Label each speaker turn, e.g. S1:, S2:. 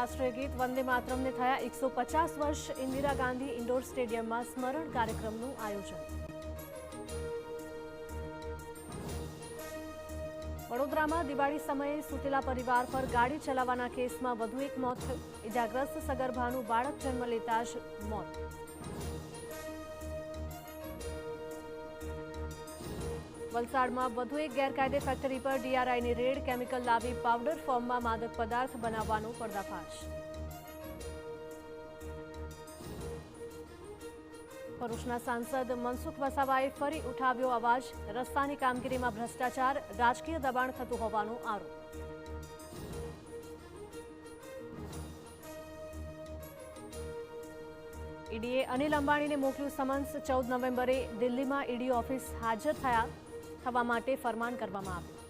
S1: રાષ્ટ્રીય ગીત વંદે માતરમને થયા 150 વર્ષ। ઇન્દિરા ગાંધી ઇન્ડોર સ્ટેડિયમમાં સ્મરણ કાર્યક્રમનું આયોજન। વડોદરામાં દિવાળી સમયે સૂતેલા પરિવાર પર ગાડી ચલાવવાના કેસમાં વધુ એક મોત થયું। ઇજાગ્રસ્ત સગર્ભાનું બાળક જન્મ લેતા જ મોત। વલસાડમાં વધુ એક ગેરકાયદે ફેક્ટરી પર ડીઆરઆઈની રેડ। કેમિકલ લાવી પાવડર ફોર્મમાં માદક પદાર્થ બનાવવાનો પર્દાફાશ। ભરૂચના સાંસદ મનસુખ વસાવાએ ફરી ઉઠાવ્યો અવાજ। રસ્તાની કામગીરીમાં ભ્રષ્ટાચાર, રાજકીય દબાણ થતું હોવાનો આરોપ। ઈડીએ અનિલ અંબાણીને મોકલ્યું સમન્સ। 14 નવેમ્બરે દિલ્હીમાં ઈડી ઓફિસ હાજર થવા માટે ફરમાન કરવામાં આવ્યું।